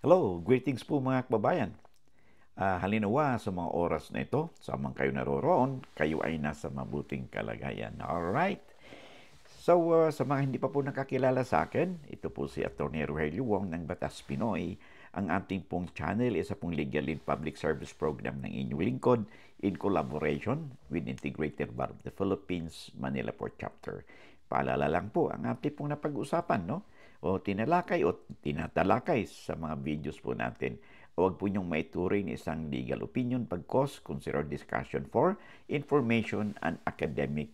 Hello, greetings po mga kababayan. Halinawa sa mga oras na ito, sa mga kayo naroroon, kayo ay nasa mabuting kalagayan. Alright. So, sa mga hindi pa po nakakilala sa akin, ito po si Atty. Rogelio Wong ng Batas Pinoy. Ang ating pong channel, isa pong legal and public service program ng inyong lingkod in collaboration with Integrated Bar of the Philippines, Manila Port Chapter. Paalala lang po, ang ating pong napag-usapan, no? O tinalakay o tinatalakay sa mga videos po natin. Huwag po niyong maituring isang legal opinion pagkos consider discussion for information and academic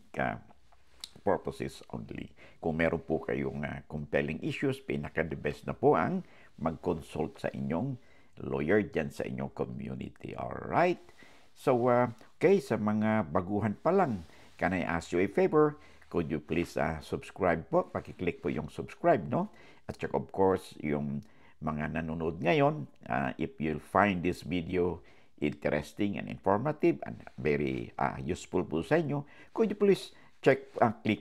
purposes only. Kung meron po kayong compelling issues, pinaka-the best na po ang mag-consult sa inyong lawyer dyan sa inyong community. Alright? So, okay, sa mga baguhan pa lang, can I ask you a favor? Could you please subscribe po? Pakiclick po yung subscribe, no? At saka, of course, yung mga nanonood ngayon, if you find this video interesting and informative and very useful po sa inyo, could you please click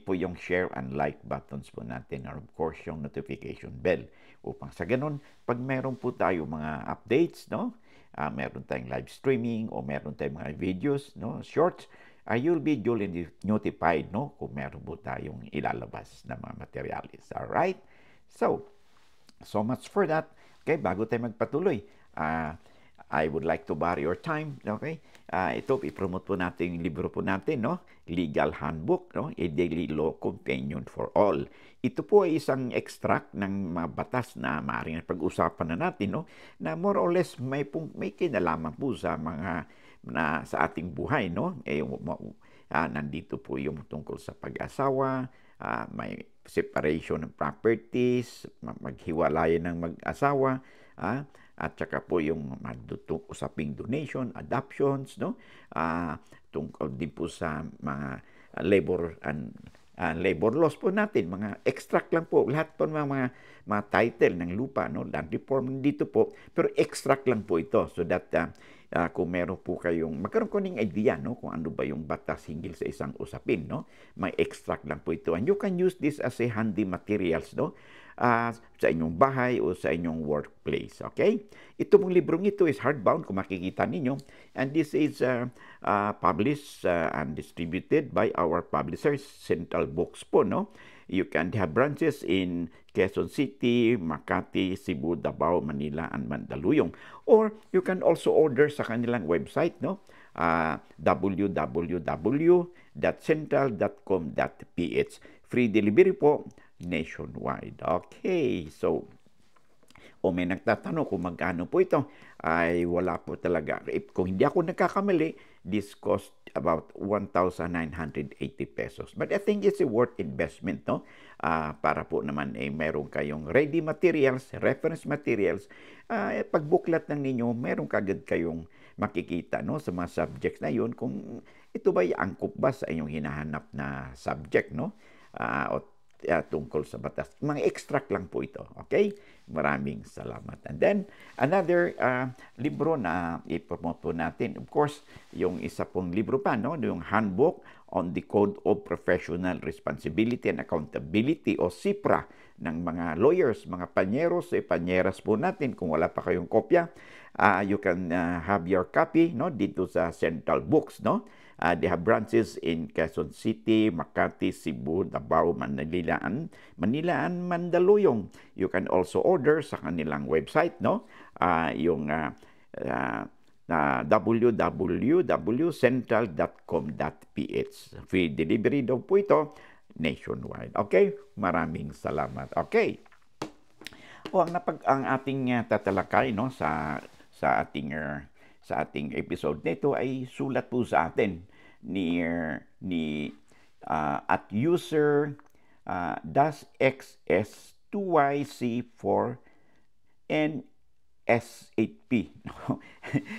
po yung share and like buttons po natin, or of course yung notification bell, upang sa ganun, pag meron po tayo mga updates, no? Meron tayong live streaming o meron tayong mga videos, no? Shorts, you'll be duly notified, no? Kung meron po tayong ilalabas na mga materialis. Alright? So much for that. Okay, bago tayo magpatuloy, I would like to borrow your time, okay? Ito, i-promote po natin yung libro po natin, no? Legal Handbook, no? A Daily Law Companion for All. Ito po ay isang extract ng mga batas na maaaring pag-usapan na natin, no? Na more or less may kinalaman po sa mga sa ating buhay, no? Nandito po yung tungkol sa pag-asawa, may separation ng properties, maghiwalayan ng mag-asawa, at saka po yung usaping donation, adoptions, no? Tungkol din po sa mga labor laws po natin, mga extract lang po, lahat po mga title ng lupa, no? Land reform dito po, pero extract lang po ito so that kung meron po kayong magkaroon ko ng idea, no, kung ano ba yung batas hinggil sa isang usapin, no? May extract lang po ito, and you can use this as a handy materials, no? Sa inyong bahay o sa inyong workplace. Okay? Ito pong librong ito is hardbound, kung makikita ninyo, and this is published and distributed by our publishers, Central Books po, no? You can have branches in Quezon City, Makati, Cebu, Davao, Manila, and Mandaluyong. Or you can also order sa kanilang website, no? www.central.com.ph. Free delivery po nationwide. Okay, so may nagtatanong kung magkano po ito, ay wala po talaga. Kung hindi ako nagkakamali, this cost about 1,980 pesos. But I think it's a worth investment, no? Para po naman meron kayong ready materials, reference materials. Pagbuklat ng ninyo, meron kagad kayong makikita, no, sa mga subjects na yun, kung ito ba angkop ba sa inyong hinahanap na subject, no? O tungkol sa batas. Mga extract lang po ito. Okay? Maraming salamat. And then, another libro na i-promote po natin, of course, yung isa pong libro pa, no? Yung Handbook on the Code of Professional Responsibility and Accountability o SIPRA ng mga lawyers, mga panyeros, panyeras po natin. Kung wala pa kayong kopya, you can have your copy, no, dito sa Central Books, no? They have branches in Quezon City, Makati, Cebu, Davao, Manila, and Mandaluyong. You can also order sa kanilang website, no? Yung www.central.com.ph. Free delivery daw po ito nationwide. Okay? Maraming salamat. Okay. Ang ating tatalakay, no, sa ating episode nito ay sulat po sa atin ni at user XS2YC4NS8P.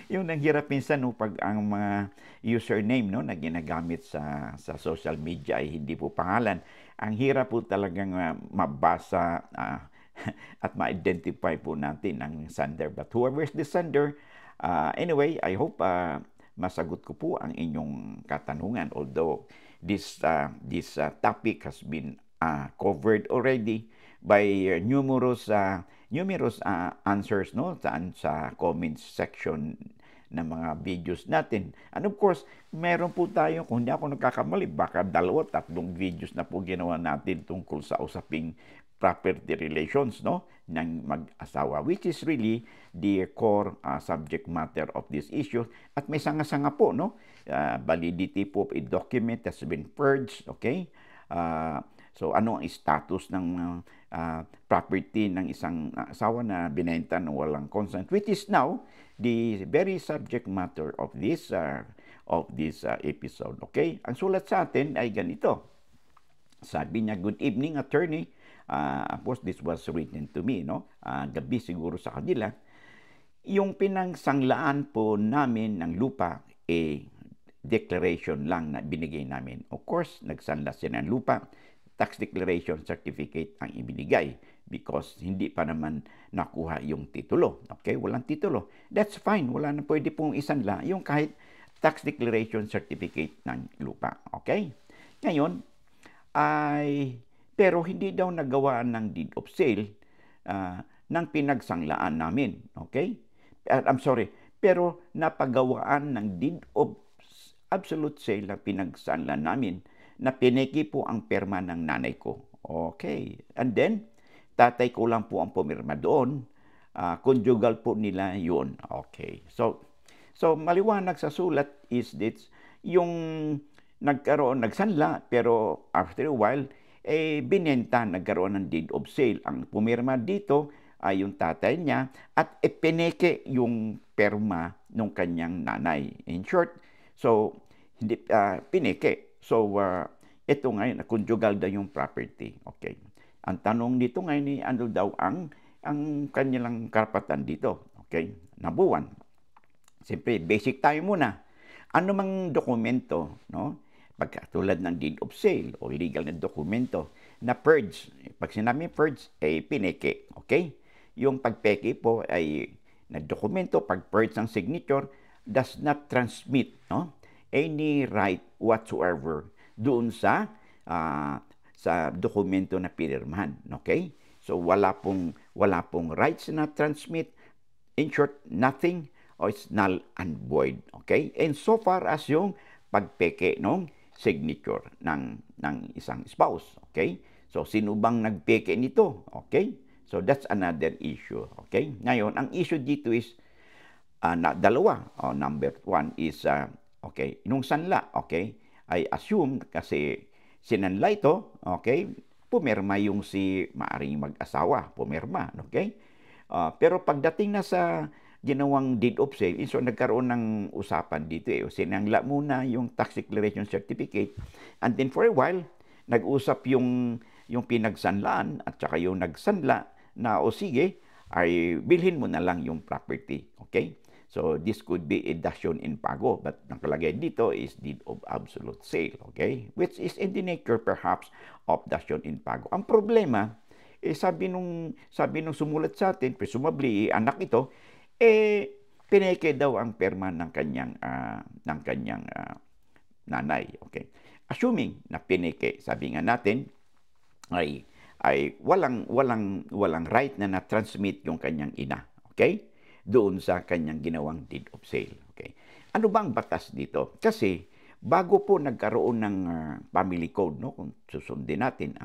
Yung nanghirap minsan, no, pag ang mga username, no, na ginagamit sa social media ay hindi po pangalan. Ang hirap po talagang mabasa at ma-identify po natin ang sender. But whoever is the sender, anyway, I hope masagot ko po ang inyong katanungan. Although this topic has been covered already by numerous numerous answers, no, sa comments section ng mga videos natin. And of course, meron po tayo, kung hindi ako nagkakamali, baka 2-3 videos na po ginawa natin tungkol sa usaping property relations, no, ng mag-asawa, which is really the core subject matter of this issue. At may sanga-sanga po, no, validity po of a document has been purged, okay? So ano ang status ng property ng isang asawa na binenta ng walang consent, which is now the very subject matter of this episode, okay? Ang sulat sa atin ay ganito. Sabi niya, "Good evening, attorney." Of course, this was written to me, no? Gabi siguro sa kanila. Yung pinangsanglaan po namin ng lupa, declaration lang na binigay namin. Of course, nagsanla sila ng lupa. Tax declaration certificate ang ibinigay because hindi pa naman nakuha yung titulo. Okay? Walang titulo. That's fine. Wala na pwede pong isanla yung kahit tax declaration certificate ng lupa. Okay? Ngayon, pero hindi daw nagawa ng deed of sale ng pinagsanglaan namin. Okay? I'm sorry. Pero napagawaan ng deed of absolute sale na pinagsanglaan namin na pineki po ang perma ng nanay ko. Okay. And then, tatay ko lang po ang pumirma doon. Conjugal po nila yun. Okay. So maliwanag sa sulat is this, yung nagsanla, pero after a while, binenta, nagkaroon ng deed of sale. Ang pumirma dito ay yung tatay niya at pineke yung perma ng kanyang nanay. In short, so, hindi pineke. So, ito ngayon, conjugal daw yung property. Okay. Ang tanong dito ngayon, ano daw ang kanilang karapatan dito? Okay. Number one, siyempre, basic tayo muna. Ano mang dokumento, no? Pagkatulad ng deed of sale o legal na dokumento na purge. Pag sinabi purge, pineke. Okay? Yung pagpeke po ay na dokumento, pag purge ng signature, does not transmit, no, any right whatsoever doon sa dokumento na pinirmahan. Okay? So wala pong rights na transmit. In short, nothing, or it's null and void. Okay? And so far as yung pagpeke ng signature ng isang spouse. Okay? So sino bang nagpeke nito? Okay? So that's another issue. Okay? Ngayon, ang issue dito is dalawa. Number one is okay, nung sanla, okay, I assume kasi sinanla ito, okay, pumirma yung maaring mag-asawa, pumirma, okay? Pero pagdating na sa ginawang deed of sale, so nagkaroon ng usapan dito sinangla muna yung tax declaration certificate, and then for a while, nag-usap yung pinagsanlaan at saka yung nagsanla na sige, ay bilhin mo na lang yung property, okay? So, this could be a dasyong in pago, but nakalagay dito is deed of absolute sale, okay? Which is in the nature, perhaps, of dasyong in pago. Ang problema, sabi nung sumulat sa atin, presumably, anak ito, pineke daw ang perma ng kanyang nanay, okay? Assuming na pineke, sabi nga natin, ay walang right na na-transmit yung kanyang ina, okay? Doon sa kanyang ginawang deed of sale. Okay. Ano ba ang batas dito? Kasi bago po nagkaroon ng family code, no, kung susundin natin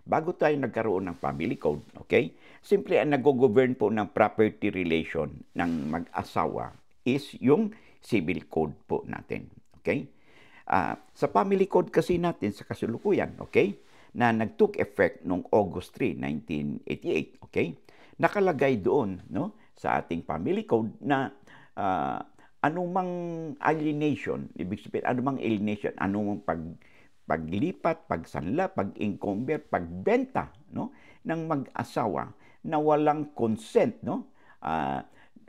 bago tayo nagkaroon ng family code, okay? Simple ang nag-govern po ng property relation ng mag-asawa is yung civil code po natin. Okay? Sa family code kasi natin sa kasulukuyan, okay? Na nag-took effect noong August 3, 1988, okay? Nakalagay doon, no, sa ating family code na anumang alienation, ibig sabihin anumang alienation, anumang paglipat, pagsanla, pag-encumber, pagbenta, no, ng mag-asawa na walang consent, no,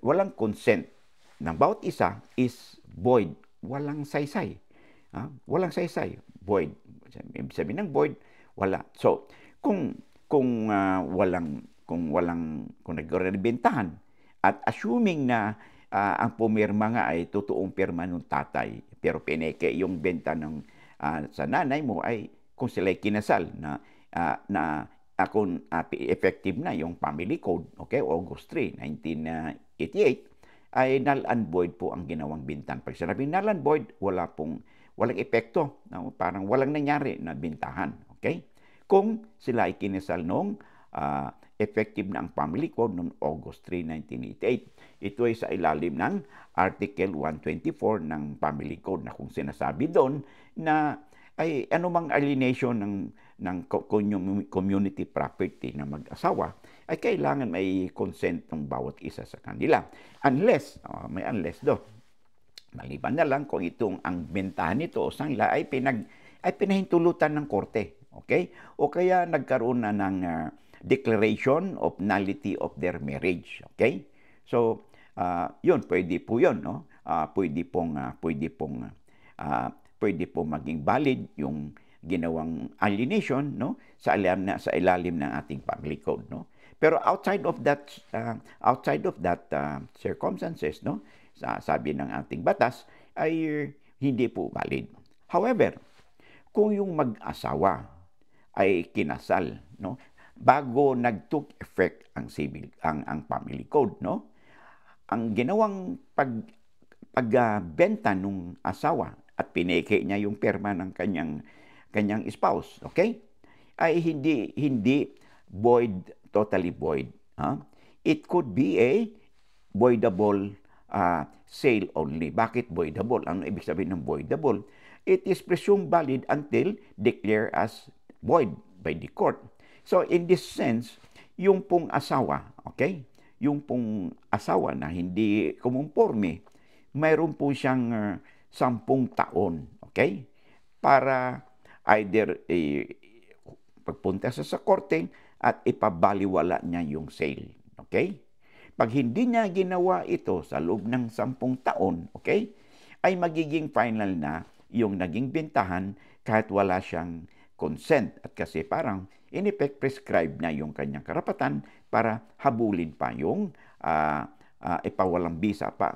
walang consent ng bawat isa is void, walang saysay. Walang saysay, void. Ibig sabihin ng void, wala. So, kung nagrebentahan at assuming na ang pumirma nga ay totoong pirma ng tatay, pero pineke yung benta ng sa nanay mo ay kung sila'y kinasal na kung effective na yung Family Code, okay, August 3, 1988, ay null and void po ang ginawang bintahan. Pag sinabing null and void, walang epekto. No? Parang walang nangyari na bintahan. Okay? Kung sila ay kinasal nung effective na ang Family Code noong August 3, 1988. Ito ay sa ilalim ng Article 124 ng Family Code na kung sinasabi doon na ay anumang alienation ng community property na mag-asawa ay kailangan may consent ng bawat isa sa kanila. Unless, may unless do. Maliban na lang kung itong ang bentahan nito o sangla ay pinahintulutan ng korte. Okay? O kaya nagkaroon na ng declaration of nullity of their marriage. Okay? So, yun, pwede po yun. No? Pwede pong maging valid yung ginawang alienation, no, sa ilalim ng ating Family Code, no. Pero outside of that circumstances, no, sabi ng ating batas ay hindi po valid. However, kung yung mag-asawa ay kinasal, no, bago nag-took effect ang Family Code, no, ang ginawang pagbenta nung asawa at pineke niya yung perma ng kanyang spouse, okay? Ay hindi void, totally void. It could be a voidable sale only. Bakit voidable? Ano ibig sabihin ng voidable? It is presumed valid until declared as void by the court. So in this sense, yung pong asawa, okay? Yung pong asawa na hindi kumumporme, mayroon po siyang 10 taon, okay? Para either pagpunta sa korte at ipabaliwala niya yung sale, okay? Pag hindi niya ginawa ito sa loob ng 10 taon, okay? Ay magiging final na yung naging bintahan kahit wala siyang consent. At kasi parang in effect prescribed na yung kanyang karapatan para habulin pa yung ipawalang bisa pa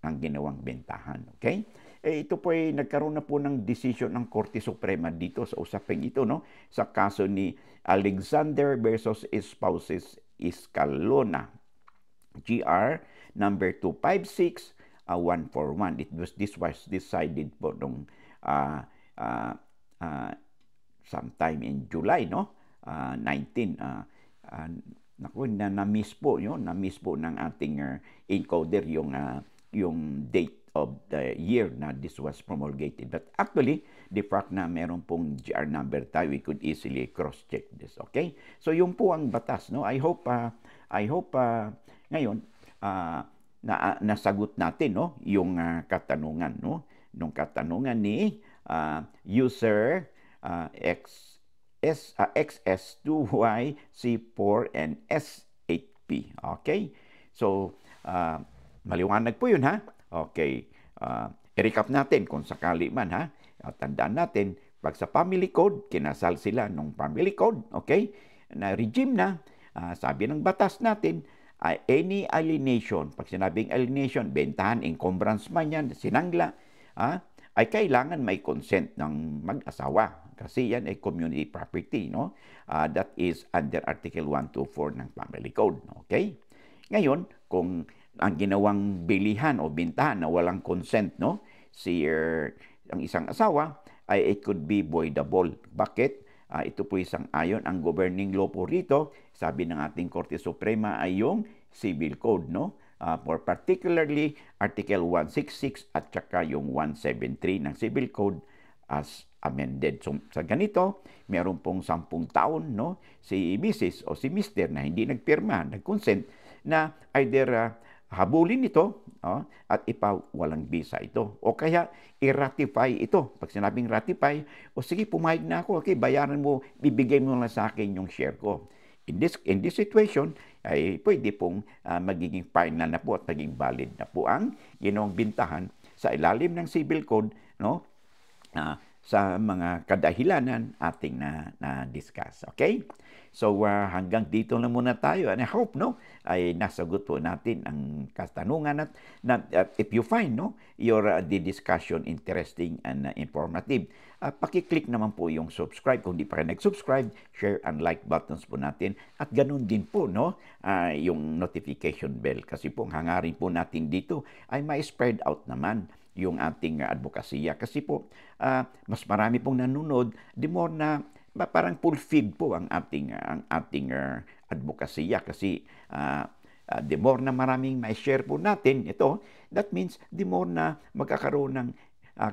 ang ginawang bentahan, okay? Ito po ay nagkaroon na po ng decision ng Korte Suprema dito sa usaping ito, no? Sa kaso ni Alexander versus Spouses Escalona, GR number 256141. This was decided po nung sometime in July, no? 19 na-miss po ng ating encoder yung date of the year na this was promulgated. But actually, the fact na meron pong GR number tayo, we could easily cross-check this. Okay? So, yung po ang batas. No? I hope ngayon, nasagot natin, no? Yung katanungan, no? Nung katanungan ni user XS2Y, C4, and S8P. Okay? So, maliwanag po yun, ha? Okay. I-recap natin kung sakali man, ha? Tandaan natin, pag sa Family Code, kinasal sila nung Family Code, okay? Na regime na, sabi ng batas natin, any alienation, pag sinabing alienation, bentahan, encumbrance man yan, sinangla, ay kailangan may consent ng mag-asawa. Kasi yan ay community property, no? That is under Article 124 ng Family Code, okay? Ngayon, kung ang ginawang bilihan o bintahan na walang consent, no, ang isang asawa, ay it could be voidable. Bakit? Ito po isang ayon ang governing law po rito, sabi ng ating Korte Suprema ay yung Civil Code, no? For particularly Article 166 at saka yung 173 ng Civil Code as amended. So, sa ganito, meron pong 10 taon, no, si Mrs. o si Mr. na hindi nagpirma, nag-consent na either habulin ito at ipawalang bisa ito. O kaya i-ratify ito. Pag sinabing ratify, o sige, pumayag na ako, okay, bayaran mo, bibigay mo lang sa akin yung share ko. In this situation, ay pwede pong magiging final na po at maging valid na po ang ginawang bintahan sa ilalim ng Civil Code, no? sa mga kadahilanan ating na-discuss. Okay? So hanggang dito na muna tayo, and I hope ay nasagot po natin ang katanungan at if you find your the discussion interesting and informative, paki-click naman po yung subscribe kung di pa kayo nag-subscribe, share and like buttons po natin, at ganun din po yung notification bell, kasi po ang hangarin po natin dito ay ma-spread out naman yung ating advokasya, kasi po mas marami pong nanonood, the more na parang fulfilled po ang ating advokasya, kasi the more na maraming ma-share po natin ito, that means the more na magkakaroon ng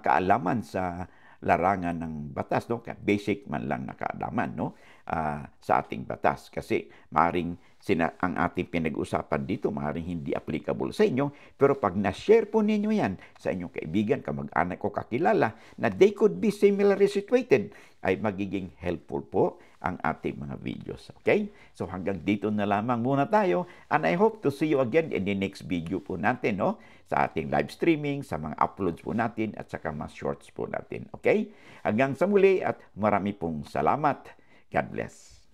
kaalaman sa larangan ng batas, basic man lang na kaalaman sa ating batas, kasi maaaring ang ating pinag-usapan dito maaaring hindi applicable sa inyo, pero pag na-share po ninyo yan sa inyong kaibigan, kamag-anak o kakilala na they could be similarly situated, ay magiging helpful po ang ating mga videos. Okay? So hanggang dito na lamang muna tayo, and I hope to see you again in the next video po natin, sa ating live streaming, sa mga uploads po natin, at saka mga shorts po natin. Okay? Hanggang sa muli, at marami pong salamat. God bless.